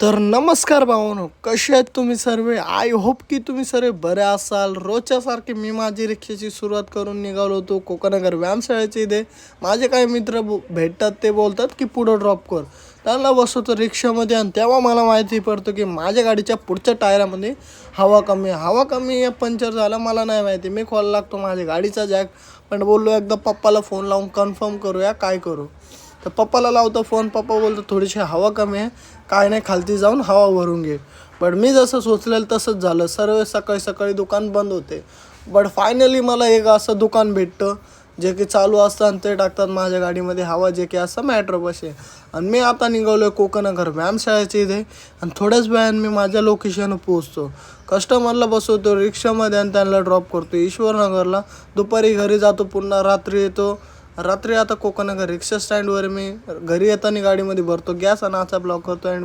तर नमस्कार भावांनो, कसे आहेत तुम्ही सर्व? आय होप की तुम्ही सर्व बरे असाल. रोजच्यासारखे मी माझी रिक्षाची सुरुवात करून निघालो होतो कोकणनगर व्यायामशाळेच्या इथे. माझे काही मित्र भेटतात, ते बोलतात की पुढं ड्रॉप कर. त्यांना बसवतो रिक्षामध्ये आणि तेव्हा मला माहिती पडतं की माझ्या गाडीच्या पुढच्या टायरामध्ये हवा कमी आहे. हवा कमी आहे, पंक्चर झालं, मला नाही माहिती. मी खोलायला लागतो माझ्या गाडीचा जॅक, पण बोललो एकदा पप्पाला फोन लावून कन्फर्म करूया काय करू. तर पप्पाला लावतो फोन. पप्पा बोलतो थोडीशी हवा कमी आहे, काय नाही, खालती जाऊन हवा भरून घे. बट मी जसं सोचलेलं तसंच झालं. सर्व सकाळी सकाळी दुकान बंद होते. बट फायनली मला एक असं दुकान भेटतं जे की चालू असतं आणि ते टाकतात माझ्या गाडीमध्ये हवा, जे की असं मॅट्रोपाशी. आणि मी आता निघालो आहे कोकणनगर व्यायामशाळेच्या इथे आणि थोड्याच वेळाने मी माझ्या लोकेशनवर पोहोचतो. कस्टमरला बसवतो रिक्षामध्ये आणि त्यांना ड्रॉप करतो ईश्वरनगरला. दुपारी घरी जातो, पुन्हा रात्री येतो. रात्री आता कोकणनगर रिक्षा स्टँडवर मी घरी येताना गाडीमध्ये भरतो गॅस आणि आचा ब्लॉक करतो. अँड